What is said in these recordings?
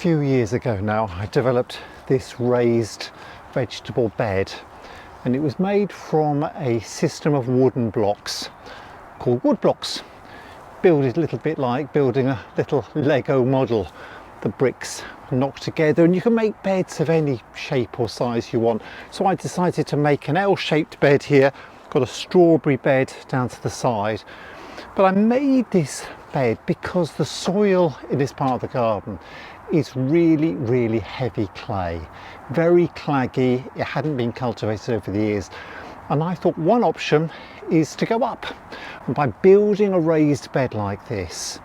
few years ago now, I developed this raised vegetable bed, and it was made from a system of wooden blocks called wood blocks. Build it a little bit like building a little Lego model. The bricks knocked together, and you can make beds of any shape or size you want. So I decided to make an L-shaped bed here, got a strawberry bed down to the side. But I made this bed because the soil in this part of the garden is really heavy clay, very claggy. It hadn't been cultivated over the years, and I thought one option is to go up. And by building a raised bed like this,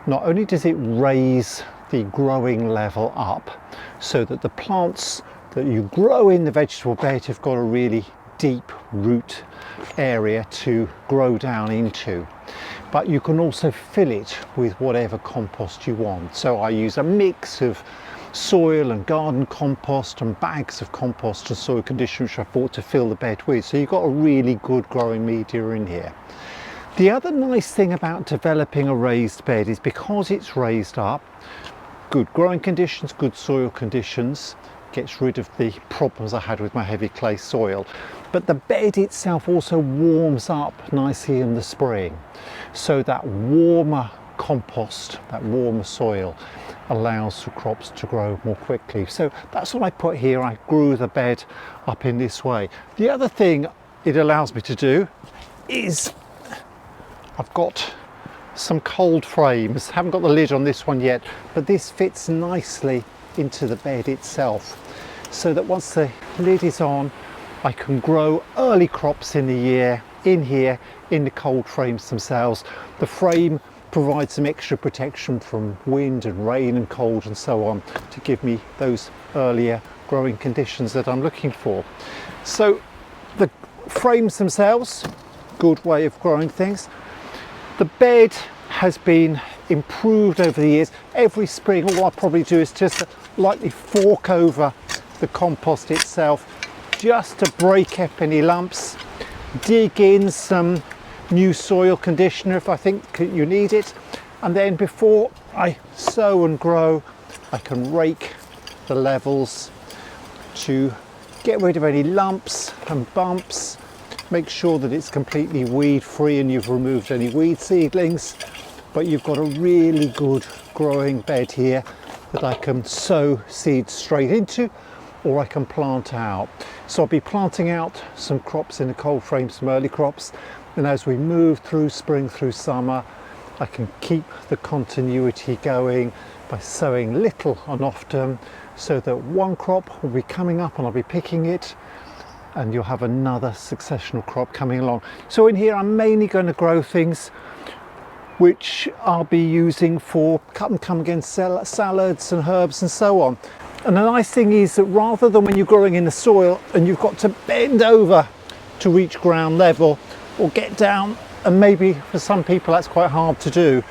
not only does it raise the growing level up so that the plants that you grow in the vegetable bed have got a really deep root area to grow down into, but you can also fill it with whatever compost you want. So I use a mix of soil and garden compost and bags of compost and soil conditioner which I bought to fill the bed with, so you've got a really good growing media in here. The other nice thing about developing a raised bed is because it's raised up, good growing conditions, good soil conditions, gets rid of the problems I had with my heavy clay soil, but the bed itself also warms up nicely in the spring, so that warmer compost, that warmer soil allows the crops to grow more quickly. So that's what I put here. I grew the bed up in this way. The other thing it allows me to do is I've got some cold frames. Haven't got the lid on this one yet, but this fits nicely into the bed itself, so that once the lid is on, I can grow early crops in the year in here in the cold frames themselves. The frame provides some extra protection from wind and rain and cold and so on to give me those earlier growing conditions that I'm looking for. So the frames themselves, good way of growing things. The bed has been improved over the years. Every spring all I probably do is just lightly fork over the compost itself just to break up any lumps, dig in some new soil conditioner if I think you need it, and then before I sow and grow I can rake the levels to get rid of any lumps and bumps, make sure that it's completely weed free and you've removed any weed seedlings, but you've got a really good growing bed here that I can sow seeds straight into, or I can plant out. So I'll be planting out some crops in the cold frame, some early crops, and as we move through spring, through summer, I can keep the continuity going by sowing little and often, so that one crop will be coming up and I'll be picking it, and you'll have another successional crop coming along. So in here I'm mainly going to grow things which I'll be using for cut and come again salads and herbs and so on. And the nice thing is that rather than when you're growing in the soil and you've got to bend over to reach ground level or get down, and maybe for some people that's quite hard to do,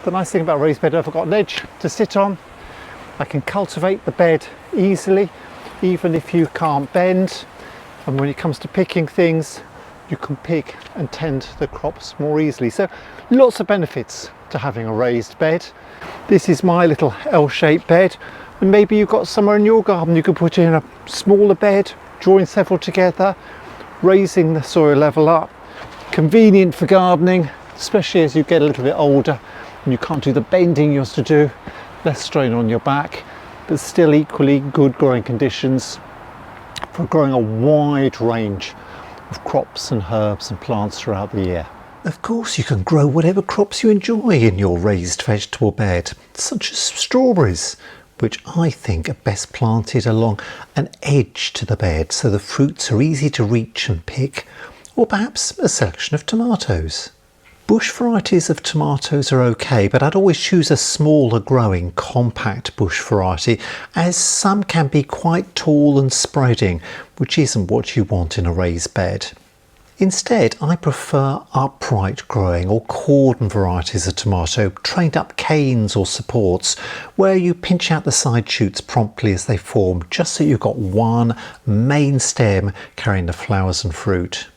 the nice thing about raised bed, if I've got a ledge to sit on, I can cultivate the bed easily even if you can't bend. And when it comes to picking things, you can pick and tend the crops more easily. So lots of benefits to having a raised bed. This is my little L-shaped bed, and maybe you've got somewhere in your garden you could put in a smaller bed, drawing several together, raising the soil level up. Convenient for gardening, especially as you get a little bit older and you can't do the bending you used to do, less strain on your back, but still equally good growing conditions for growing a wide range of crops and herbs and plants throughout the year. Of course, you can grow whatever crops you enjoy in your raised vegetable bed, such as strawberries, which I think are best planted along an edge to the bed so the fruits are easy to reach and pick, or perhaps a selection of tomatoes. Bush varieties of tomatoes are okay, but I'd always choose a smaller growing compact bush variety, as some can be quite tall and spreading, which isn't what you want in a raised bed. Instead, I prefer upright growing or cordon varieties of tomato, trained up canes or supports, where you pinch out the side shoots promptly as they form, just so you've got one main stem carrying the flowers and fruit.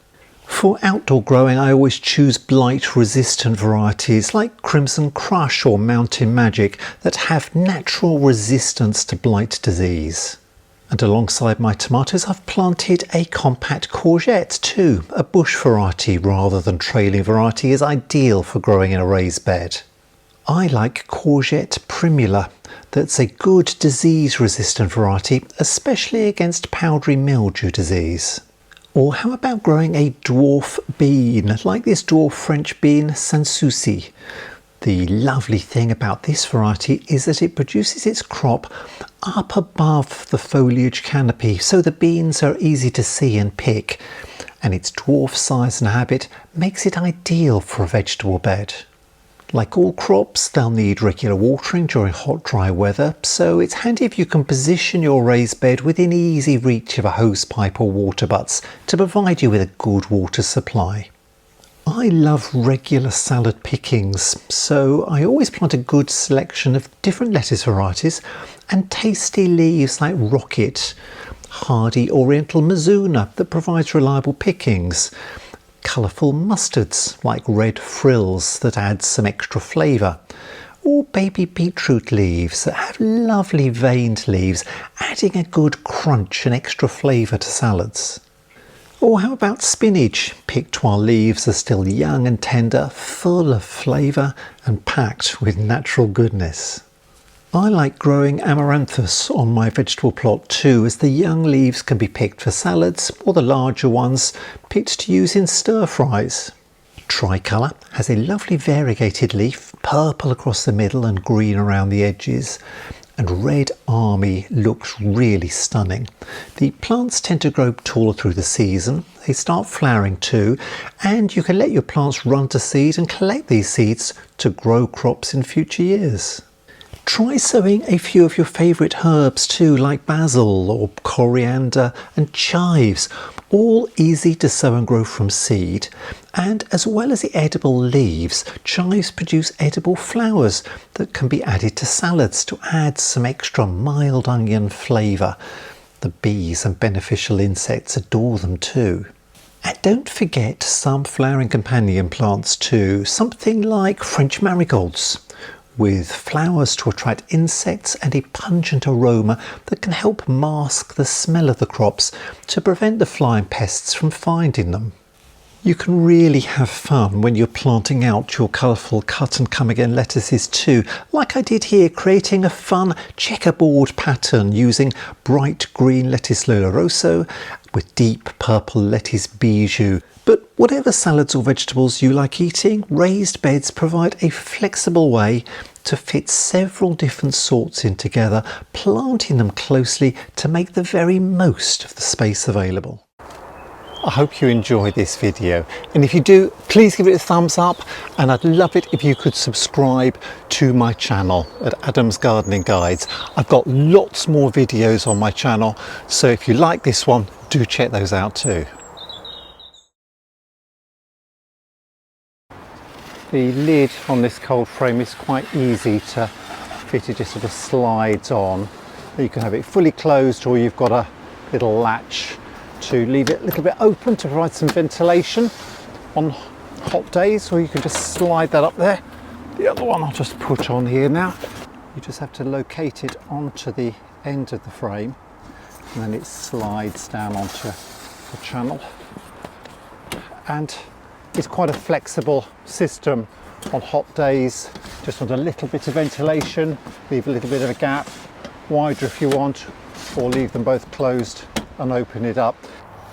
For outdoor growing, I always choose blight resistant varieties like Crimson Crush or Mountain Magic that have natural resistance to blight disease. And alongside my tomatoes, I've planted a compact courgette too. A bush variety rather than trailing variety is ideal for growing in a raised bed. I like courgette primula. That's a good disease resistant variety, especially against powdery mildew disease. Or how about growing a dwarf bean, like this dwarf French bean Sanssouci? The lovely thing about this variety is that it produces its crop up above the foliage canopy, so the beans are easy to see and pick, and its dwarf size and habit makes it ideal for a vegetable bed. Like all crops, they'll need regular watering during hot, dry weather, so it's handy if you can position your raised bed within easy reach of a hose pipe or water butts to provide you with a good water supply. I love regular salad pickings, so I always plant a good selection of different lettuce varieties and tasty leaves like rocket, hardy oriental mizuna that provides reliable pickings, colourful mustards like red frills that add some extra flavour, or baby beetroot leaves that have lovely veined leaves, adding a good crunch and extra flavour to salads. Or how about spinach, picked while leaves are still young and tender, full of flavour and packed with natural goodness. I like growing amaranthus on my vegetable plot too, as the young leaves can be picked for salads or the larger ones picked to use in stir fries. Tricolour has a lovely variegated leaf, purple across the middle and green around the edges. And Red Army looks really stunning. The plants tend to grow taller through the season, they start flowering too, and you can let your plants run to seed and collect these seeds to grow crops in future years. Try sowing a few of your favourite herbs too, like basil or coriander and chives, all easy to sow and grow from seed. And as well as the edible leaves, chives produce edible flowers that can be added to salads to add some extra mild onion flavour. The bees and beneficial insects adore them too. And don't forget some flowering companion plants too, something like French marigolds, with flowers to attract insects and a pungent aroma that can help mask the smell of the crops to prevent the flying pests from finding them. You can really have fun when you're planting out your colourful cut and come again lettuces too, like I did here, creating a fun checkerboard pattern using bright green lettuce Oloroso with deep purple lettuce bijou. But whatever salads or vegetables you like eating, raised beds provide a flexible way to fit several different sorts in together, planting them closely to make the very most of the space available. I hope you enjoyed this video, and if you do, please give it a thumbs up, and I'd love it if you could subscribe to my channel at Adam's Gardening Guides. I've got lots more videos on my channel, so if you like this one, do check those out too. The lid on this cold frame is quite easy to fit, it just sort of slides on. You can have it fully closed, or you've got a little latch to leave it a little bit open to provide some ventilation on hot days, or you can just slide that up there. The other one I'll just put on here now. You just have to locate it onto the end of the frame, and then it slides down onto the channel. And it's quite a flexible system on hot days. Just want a little bit of ventilation, leave a little bit of a gap, wider if you want, or leave them both closed and open it up.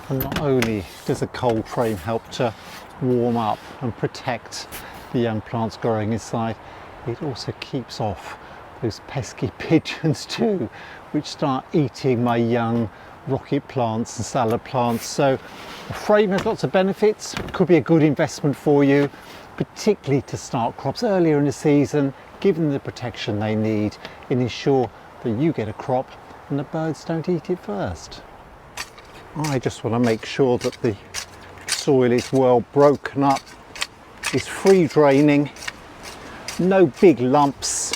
And not only does a cold frame help to warm up and protect the young plants growing inside, it also keeps off those pesky pigeons too, which start eating my young rocket plants and salad plants. So the frame has lots of benefits, could be a good investment for you, particularly to start crops earlier in the season, give them the protection they need and ensure that you get a crop and the birds don't eat it first. I just want to make sure that the soil is well broken up, is free draining, no big lumps,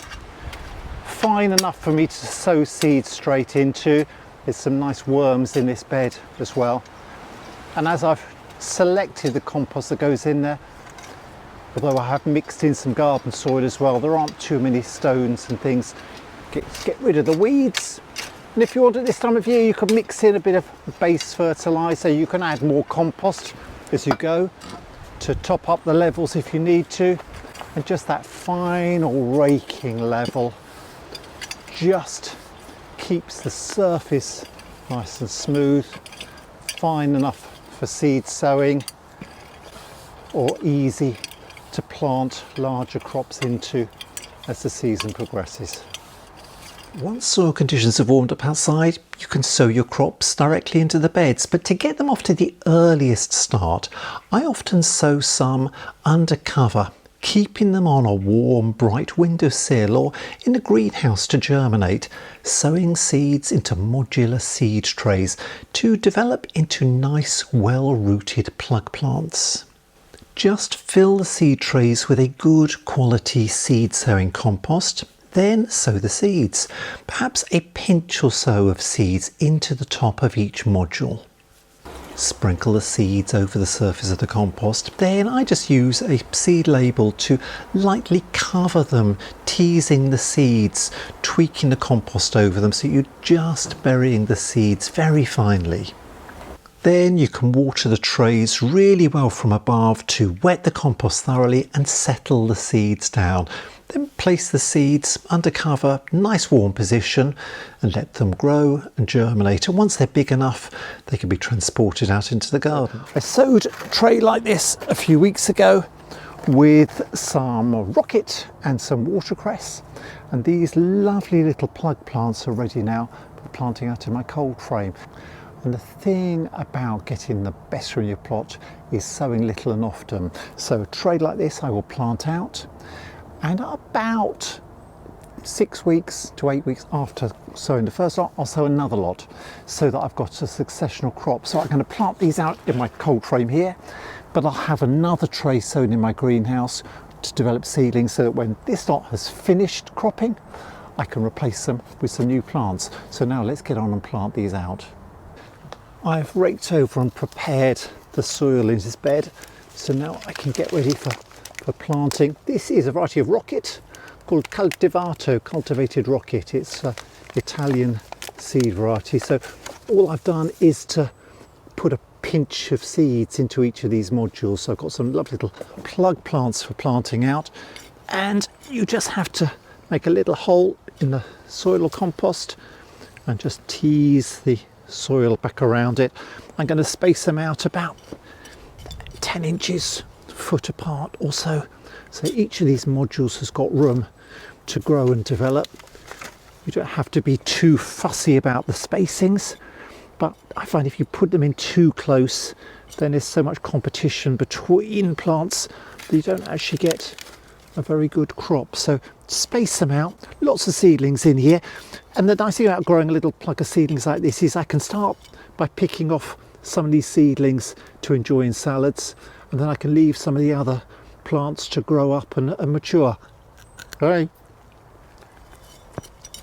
fine enough for me to sow seeds straight into. There's some nice worms in this bed as well. And as I've selected the compost that goes in there, although I have mixed in some garden soil as well. There aren't too many stones and things. Get rid of the weeds. And if you want at this time of year, you can mix in a bit of base fertiliser. You can add more compost as you go to top up the levels if you need to. And just that final raking level just keeps the surface nice and smooth, fine enough for seed sowing, or easy to plant larger crops into as the season progresses. Once soil conditions have warmed up outside, you can sow your crops directly into the beds, but to get them off to the earliest start, I often sow some under cover, keeping them on a warm, bright windowsill or in a greenhouse to germinate, sowing seeds into modular seed trays to develop into nice, well-rooted plug plants. Just fill the seed trays with a good quality seed sowing compost. Then sow the seeds, perhaps a pinch or so of seeds into the top of each module. Sprinkle the seeds over the surface of the compost. Then I just use a seed label to lightly cover them, teasing the seeds, tweaking the compost over them so you're just burying the seeds very finely. Then you can water the trays really well from above to wet the compost thoroughly and settle the seeds down. Then place the seeds under cover, nice warm position, and let them grow and germinate. And once they're big enough, they can be transported out into the garden. I sowed a tray like this a few weeks ago with some rocket and some watercress. And these lovely little plug plants are ready now for planting out in my cold frame. And the thing about getting the best from your plot is sowing little and often. So a tray like this I will plant out, and about 6 weeks to 8 weeks after sowing the first lot, I'll sow another lot so that I've got a successional crop. So I'm going to plant these out in my cold frame here, but I'll have another tray sown in my greenhouse to develop seedlings so that when this lot has finished cropping, I can replace them with some new plants. So now let's get on and plant these out. I've raked over and prepared the soil in this bed, so now I can get ready for planting. This is a variety of rocket called cultivato, cultivated rocket. It's an Italian seed variety. So all I've done is to put a pinch of seeds into each of these modules. So I've got some lovely little plug plants for planting out, and you just have to make a little hole in the soil or compost and just tease the soil back around it. I'm going to space them out about 10 inches, foot apart or so. So each of these modules has got room to grow and develop. You don't have to be too fussy about the spacings, but I find if you put them in too close, then there's so much competition between plants that you don't actually get a very good crop. So space them out, lots of seedlings in here. And the nice thing about growing a little plug of seedlings like this is I can start by picking off some of these seedlings to enjoy in salads, and then I can leave some of the other plants to grow up and mature. Hey,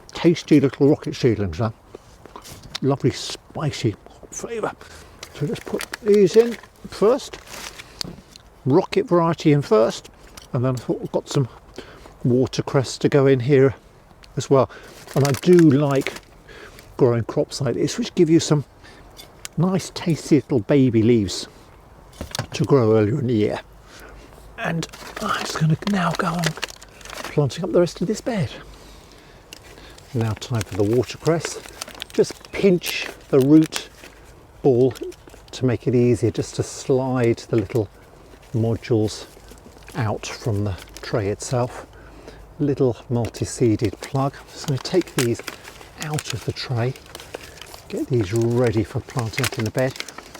tasty little rocket seedlings, huh? Lovely spicy flavour. So let's put these in first, rocket variety in first, and then I thought I've got some watercress to go in here as well. And I do like growing crops like this, which give you some nice tasty little baby leaves to grow earlier in the year. And I'm just going to now go on planting up the rest of this bed. Now time for the watercress. Just pinch the root ball to make it easier, just to slide the little modules out from the tray itself. Little multi-seeded plug. So I'm going to take these out of the tray, get these ready for planting up in the bed.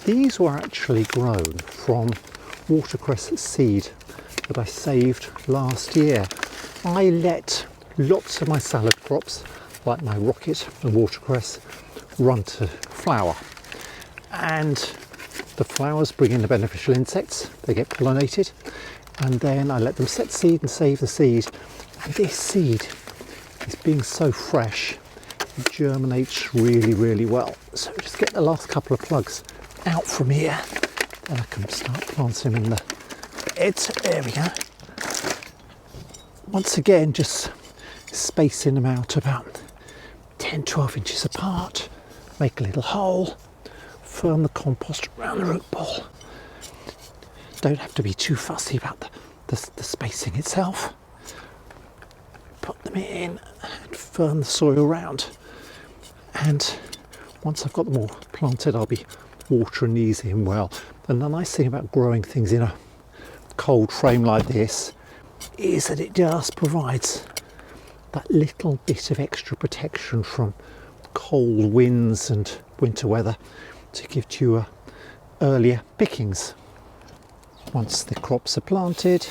These were actually grown from watercress seed that I saved last year. I let lots of my salad crops, like my rocket and watercress, run to flower, and the flowers bring in the beneficial insects. They get pollinated, and then I let them set seed and save the seed. And this seed is being so fresh, it germinates really, really well. So just get the last couple of plugs out from here, Then I can start planting them in the beds. There we go. Once again, just spacing them out about 10-12 inches apart. Make a little hole, firm the compost around the root ball. Don't have to be too fussy about the spacing itself. Put them in and firm the soil around. And once I've got them all planted, I'll be watering these in well. And the nice thing about growing things in a cold frame like this is that it just provides that little bit of extra protection from cold winds and winter weather to give you earlier pickings. Once the crops are planted,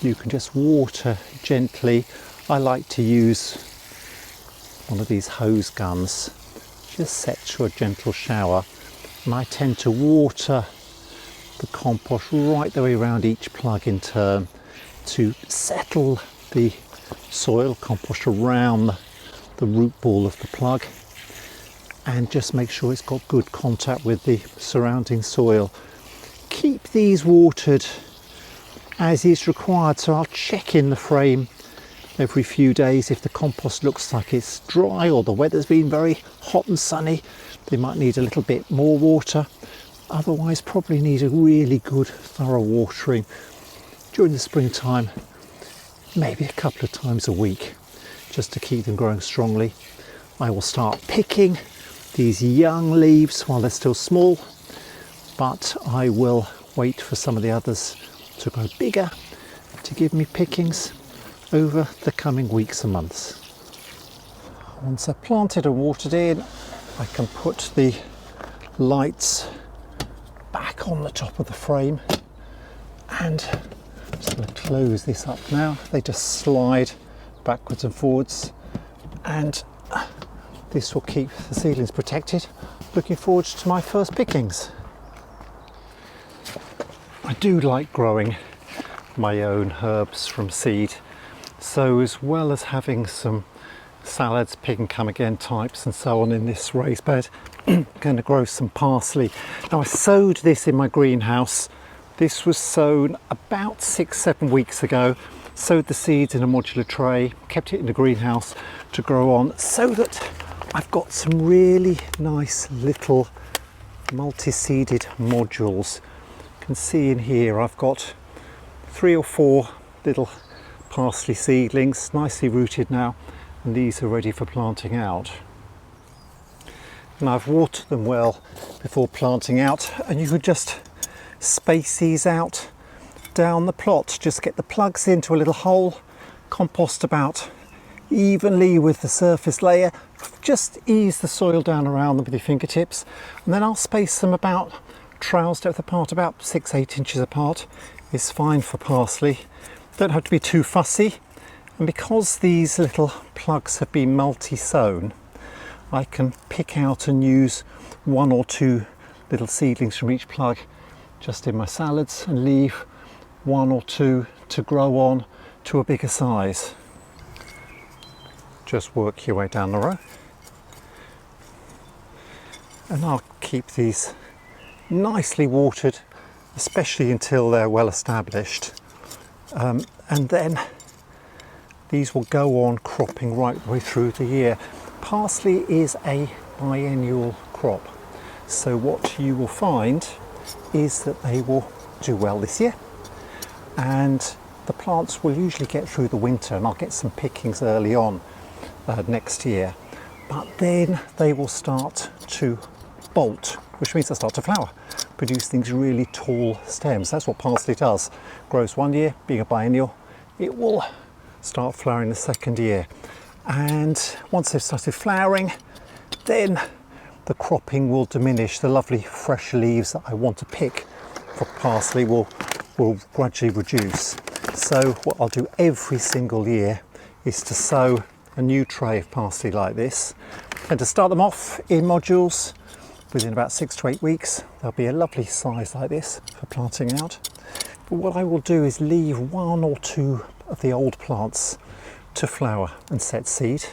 you can just water gently. I like to use one of these hose guns, just set to a gentle shower, and I tend to water the compost right the way around each plug in turn to settle the soil compost around the root ball of the plug and just make sure it's got good contact with the surrounding soil. Keep these watered as is required, so I'll check in the frame every few days. If the compost looks like it's dry or the weather's been very hot and sunny, they might need a little bit more water. Otherwise, probably need a really good thorough watering during the springtime, maybe a couple of times a week, just to keep them growing strongly. I will start picking these young leaves while they're still small, but I will wait for some of the others to grow bigger to give me pickings over the coming weeks and months. Once I've planted and watered in, I can put the lights back on the top of the frame, and I'm just going to close this up now. They just slide backwards and forwards, and this will keep the seedlings protected. Looking forward to my first pickings. I do like growing my own herbs from seed, so as well as having some salads, pig and come again types and so on in this raised bed, I'm going to grow some parsley. Now, I sowed this in my greenhouse. This was sown about 6-7 weeks ago. Sowed the seeds in a modular tray, kept it in the greenhouse to grow on, so that I've got some really nice little multi-seeded modules. You can see in here I've got 3 or 4 little parsley seedlings, nicely rooted now, and these are ready for planting out. And I've watered them well before planting out, and you could just space these out down the plot. Just get the plugs into a little hole, compost about evenly with the surface layer, just ease the soil down around them with your fingertips, and then I'll space them about trowel's depth apart, about 6-8 inches apart is fine for parsley. Don't have to be too fussy, and because these little plugs have been multi-sown, I can pick out and use 1 or 2 little seedlings from each plug just in my salads and leave 1 or 2 to grow on to a bigger size. Just work your way down the row, and I'll keep these nicely watered, especially until they're well established, and then these will go on cropping right the way through the year. Parsley is a biennial crop, so what you will find is that they will do well this year, and the plants will usually get through the winter, and I'll get some pickings early on next year, but then they will start to bolt, which means they'll start to flower, produce things really tall stems. That's what parsley does. Grows one year, being a biennial, it will start flowering the second year, and once they've started flowering, then the cropping will diminish. The lovely fresh leaves that I want to pick for parsley will gradually reduce. So what I'll do every single year is to sow a new tray of parsley like this, and to start them off in modules. Within about 6 to 8 weeks, they'll be a lovely size like this for planting out. But what I will do is leave 1 or 2 of the old plants to flower and set seed,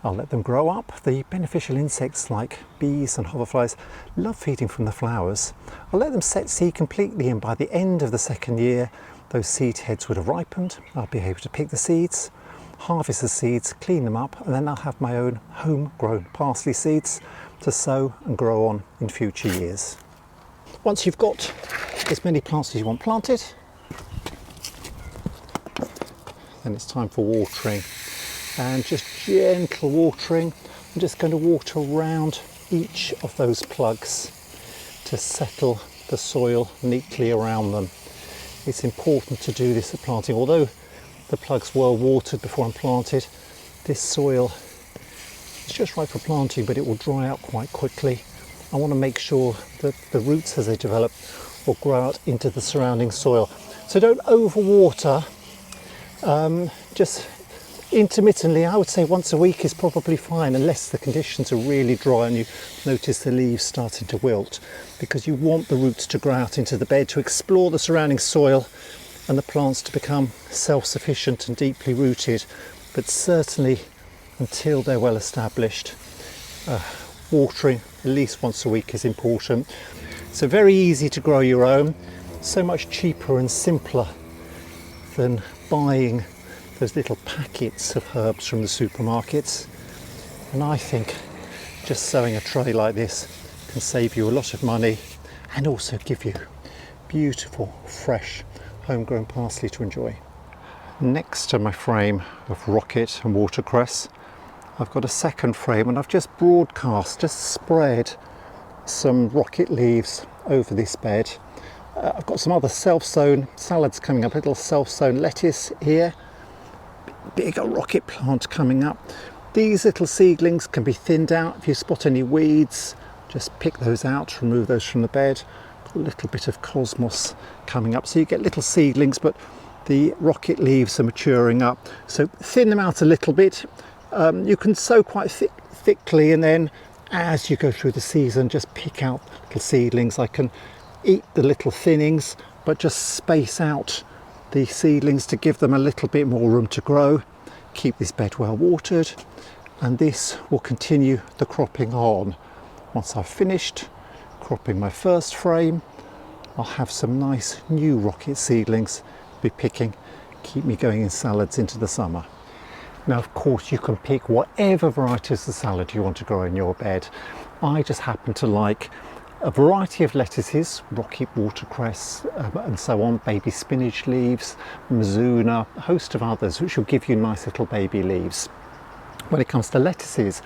I'll let them grow up. The beneficial insects like bees and hoverflies love feeding from the flowers. I'll let them set seed completely, and by the end of the second year those seed heads would have ripened. I'll be able to pick the seeds, harvest the seeds, clean them up, and then I'll have my own homegrown parsley seeds to sow and grow on in future years. Once you've got as many plants as you want planted, then it's time for watering, and just gentle watering. I'm just going to water around each of those plugs to settle the soil neatly around them. It's important to do this at planting. Although the plugs were watered before I'm planted, this soil is just right for planting, but it will dry out quite quickly. I want to make sure that the roots, as they develop, will grow out into the surrounding soil. So don't overwater, just intermittently. I would say once a week is probably fine, unless the conditions are really dry and you notice the leaves starting to wilt, because you want the roots to grow out into the bed, to explore the surrounding soil, and the plants to become self-sufficient and deeply rooted. But certainly until they're well established, watering at least once a week is important. So very easy to grow your own, so much cheaper and simpler than buying those little packets of herbs from the supermarkets. And I think just sowing a tray like this can save you a lot of money and also give you beautiful, fresh, homegrown parsley to enjoy. Next to my frame of rocket and watercress, I've got a second frame, and I've just spread some rocket leaves over this bed. I've got some other self-sown salads coming up, a little self-sown lettuce here, bigger rocket plant coming up. These little seedlings can be thinned out. If you spot any weeds, just pick those out, remove those from the bed. A little bit of cosmos coming up, so you get little seedlings, but the rocket leaves are maturing up, so thin them out a little bit. You can sow quite thickly, and then as you go through the season just pick out little seedlings. I can eat the little thinnings, but just space out the seedlings to give them a little bit more room to grow. Keep this bed well watered, and this will continue the cropping on. Once I've finished cropping my first frame, I'll have some nice new rocket seedlings to be picking, keep me going in salads into the summer. Now, of course, you can pick whatever varieties of salad you want to grow in your bed. I just happen to like a variety of lettuces, rocket watercress and so on, baby spinach leaves, mizuna, a host of others which will give you nice little baby leaves. When it comes to lettuces,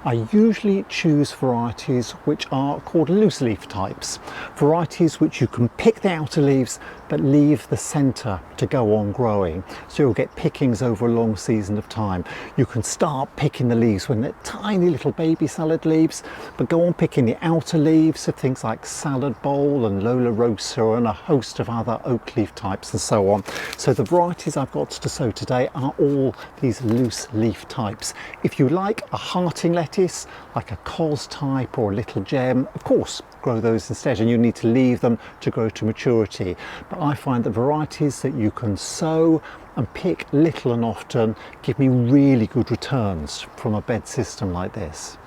I usually choose varieties which are called loose leaf types, varieties which you can pick the outer leaves but leave the centre to go on growing, so you'll get pickings over a long season of time. You can start picking the leaves when they're tiny little baby salad leaves, but go on picking the outer leaves of things like salad bowl and Lola Rosa and a host of other oak leaf types and so on. So the varieties I've got to sow today are all these loose leaf types. If you like a hearting lettuce, like a cos type or a little gem, of course grow those instead, and you need to leave them to grow to maturity. But I find the varieties that you can sow and pick little and often give me really good returns from a bed system like this.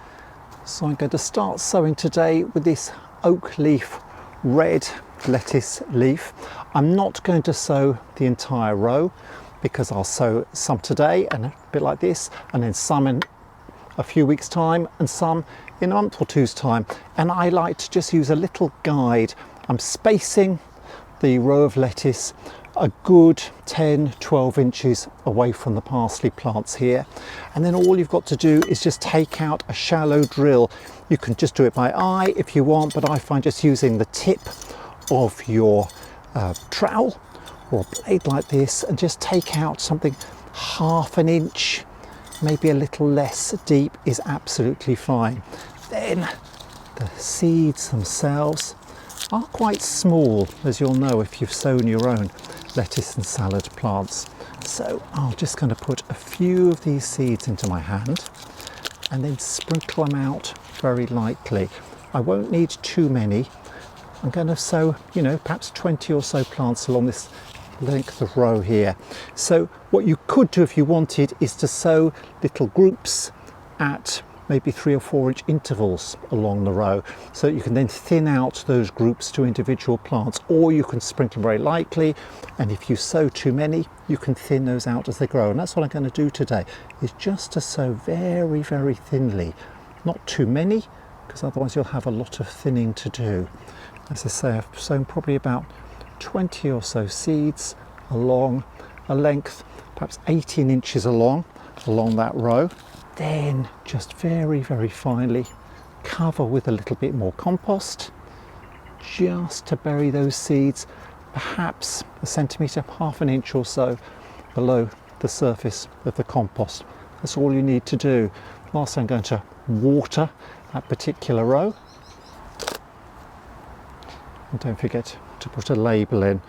So I'm going to start sowing today with this oak leaf red lettuce leaf. I'm not going to sow the entire row because I'll sow some today and a bit like this, and then some in a few weeks time and some in a month or two's time. And I like to just use a little guide. I'm spacing the row of lettuce a good 10-12 inches away from the parsley plants here, and then all you've got to do is just take out a shallow drill. You can just do it by eye if you want, but I find just using the tip of your trowel or a blade like this and just take out something half an inch, maybe a little less deep, is absolutely fine. Then the seeds themselves are quite small, as you'll know if you've sown your own lettuce and salad plants. So I'm just going to put a few of these seeds into my hand and then sprinkle them out very lightly. I won't need too many. I'm going to sow, perhaps 20 or so plants along this length of row here. So what you could do if you wanted is to sow little groups at maybe 3 or 4 inch intervals along the row, so you can then thin out those groups to individual plants, or you can sprinkle very lightly, and if you sow too many you can thin those out as they grow. And that's what I'm going to do today, is just to sow very, very thinly, not too many, because otherwise you'll have a lot of thinning to do. As I say, I've sown probably about 20 or so seeds along a length perhaps 18 inches along that row. Then just very, very finely cover with a little bit more compost, just to bury those seeds perhaps a centimetre, half an inch or so below the surface of the compost. That's all you need to do. Last, I'm going to water that particular row. And don't forget to put a label in.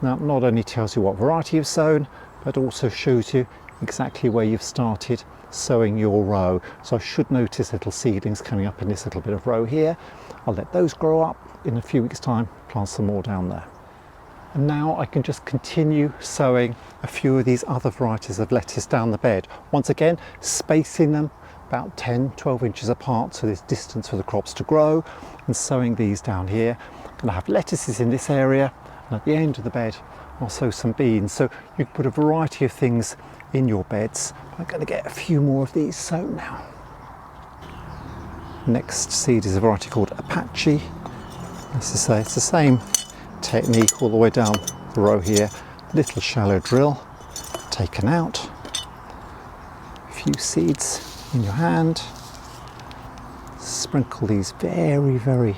Now, it not only tells you what variety you've sown, but also shows you exactly where you've started sowing your row. So I should notice little seedlings coming up in this little bit of row here. I'll let those grow up. In a few weeks' time, plant some more down there. And now I can just continue sowing a few of these other varieties of lettuce down the bed. Once again, spacing them about 10-12 inches apart, so there's distance for the crops to grow, and sowing these down here. I'm going to have lettuces in this area, and at the end of the bed I'll sow some beans. So you can put a variety of things in your beds. I'm going to get a few more of these sown now. Next seed is a variety called Apache. As I say, it's the same technique all the way down the row here. Little shallow drill taken out, a few seeds in your hand, sprinkle these very, very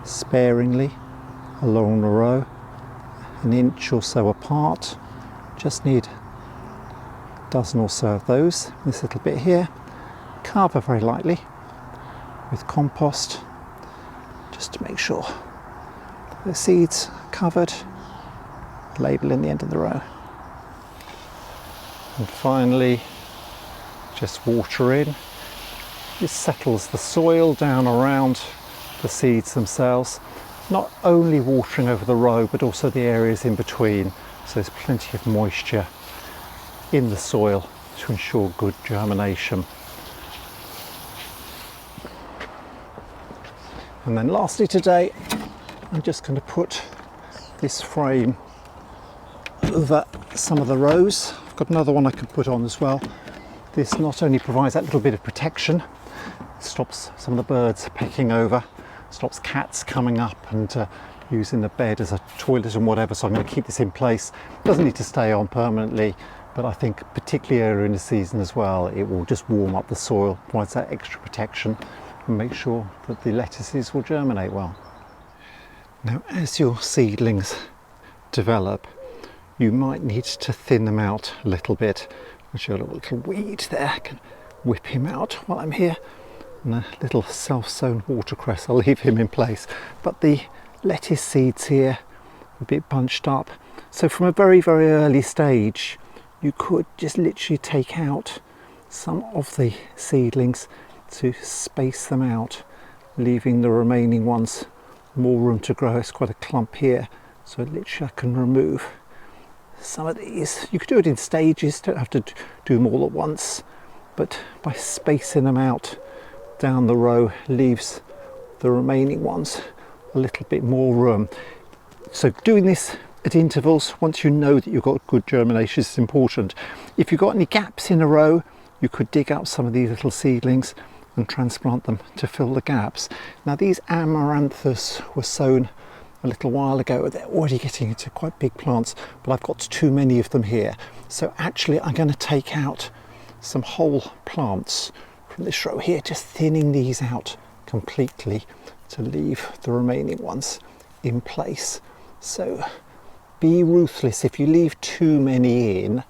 sparingly along the row, an inch or so apart. Just need a dozen or so of those. This little bit here, cover very lightly with compost, just to make sure the seeds are covered. Label in the end of the row. And finally, just water in. This settles the soil down around the seeds themselves, not only watering over the row but also the areas in between, so there's plenty of moisture in the soil to ensure good germination. And then lastly today, I'm just going to put this frame over some of the rows. I've got another one I can put on as well. This not only provides that little bit of protection, stops some of the birds pecking over, stops cats coming up and using the bed as a toilet and whatever, so I'm going to keep this in place. It doesn't need to stay on permanently, but I think particularly earlier in the season as well, it will just warm up the soil, provides that extra protection and make sure that the lettuces will germinate well. Now, as your seedlings develop, you might need to thin them out a little bit. I'll show a little weed there. I can whip him out while I'm here. And a little self-sown watercress, I'll leave him in place. But the lettuce seeds here are a bit bunched up. So from a very, very early stage, you could just literally take out some of the seedlings to space them out, leaving the remaining ones more room to grow. It's quite a clump here, so literally I can remove some of these. You could do it in stages, don't have to do them all at once, but by spacing them out down the row leaves the remaining ones a little bit more room. So doing this at intervals, once you know that you've got good germination, is important. If you've got any gaps in a row, you could dig up some of these little seedlings and transplant them to fill the gaps. Now, these amaranthus were sown a little while ago. They're already getting into quite big plants, but I've got too many of them here. So actually I'm going to take out some whole plants from this row here, just thinning these out completely to leave the remaining ones in place. So be ruthless. If you leave too many in,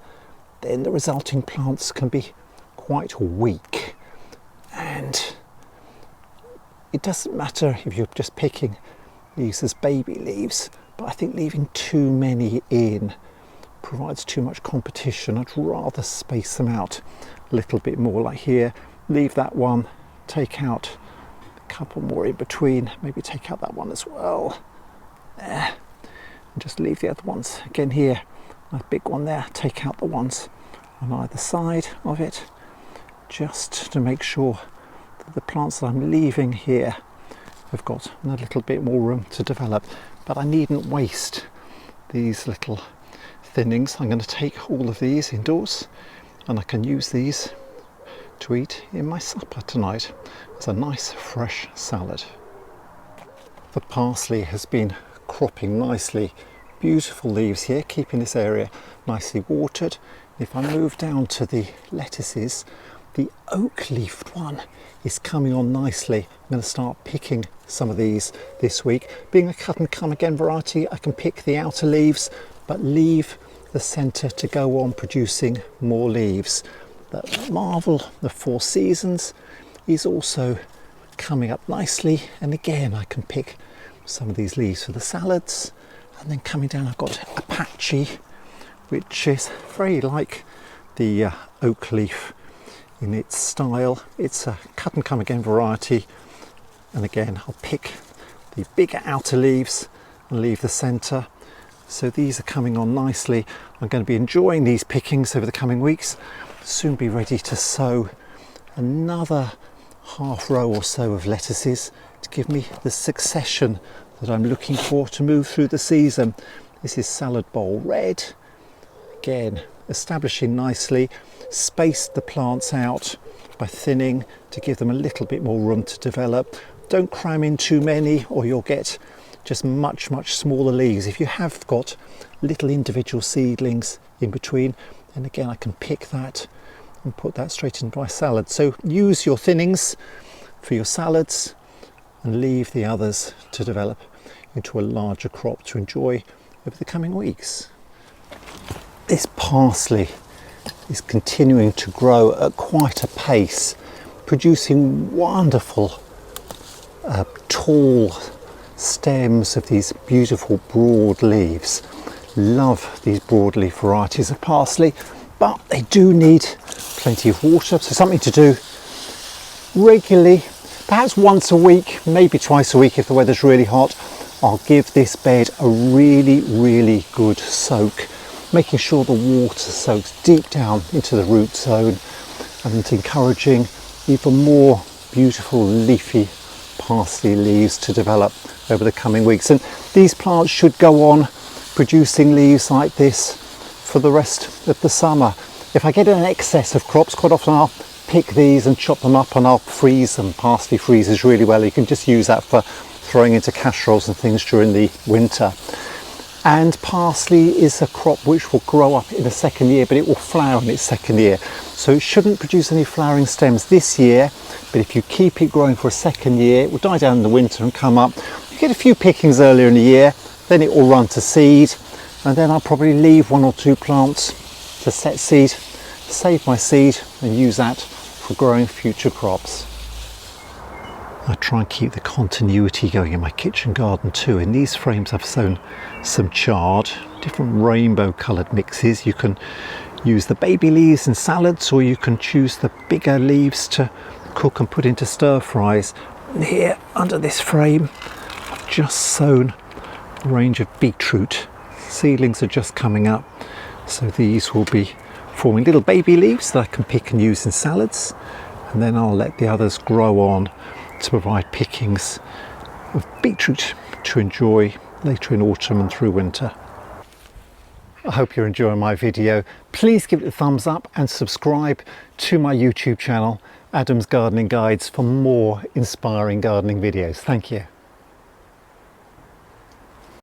then the resulting plants can be quite weak. And it doesn't matter if you're just picking these as baby leaves, but I think leaving too many in provides too much competition. I'd rather space them out a little bit more, like here. Leave that one, take out a couple more in between, maybe take out that one as well. There. And just leave the other ones. Again here, a big one there, take out the ones on either side of it. just to make sure that the plants that I'm leaving here have got a little bit more room to develop. But I needn't waste these little thinnings. I'm going to take all of these indoors and I can use these to eat in my supper tonight as a nice fresh salad. The parsley has been cropping nicely. Beautiful leaves here, keeping this area nicely watered. If I move down to the lettuces, the oak-leafed one is coming on nicely. I'm going to start picking some of these this week. Being a cut and come again variety, I can pick the outer leaves but leave the centre to go on producing more leaves. The marvel, the Four Seasons, is also coming up nicely, and again I can pick some of these leaves for the salads. And then coming down I've got a PATIO, which is very like the oak leaf in its style. It's a cut and come again variety, and again I'll pick the bigger outer leaves and leave the centre. So these are coming on nicely. I'm going to be enjoying these pickings over the coming weeks. Soon be ready to sow another half row or so of lettuces to give me the succession that I'm looking for to move through the season. This is salad bowl red. Again, establishing nicely. Space the plants out by thinning to give them a little bit more room to develop. Don't cram in too many or you'll get just much smaller leaves. If you have got little individual seedlings in between, and again I can pick that and put that straight into my salad. So use your thinnings for your salads and leave the others to develop into a larger crop to enjoy over the coming weeks. This parsley is continuing to grow at quite a pace, producing wonderful tall stems of these beautiful broad leaves. Love these broadleaf varieties of parsley, but they do need plenty of water, so something to do regularly, perhaps once a week, maybe twice a week if the weather's really hot. I'll give this bed a really good soak, making sure the water soaks deep down into the root zone and encouraging even more beautiful leafy parsley leaves to develop over the coming weeks. And these plants should go on producing leaves like this for the rest of the summer. If I get an excess of crops, quite often I'll pick these and chop them up and I'll freeze them. Parsley freezes really well. You can just use that for throwing into casseroles and things during the winter. And parsley is a crop which will grow up in a second year, but it will flower in its second year. So it shouldn't produce any flowering stems this year, but if you keep it growing for a second year, it will die down in the winter and come up. You get a few pickings earlier in the year, then it will run to seed, and then I'll probably leave one or two plants to set seed, save my seed and use that for growing future crops. I try and keep the continuity going in my kitchen garden too. In these frames I've sown some chard, different rainbow coloured mixes. You can use the baby leaves in salads, or you can choose the bigger leaves to cook and put into stir fries. And here under this frame I've just sown a range of beetroot. Seedlings are just coming up, so these will be forming little baby leaves that I can pick and use in salads, and then I'll let the others grow on to provide pickings of beetroot to enjoy later in autumn and through winter. I hope you're enjoying my video. Please give it a thumbs up and subscribe to my YouTube channel, Adam's Gardening Guides, for more inspiring gardening videos. Thank you.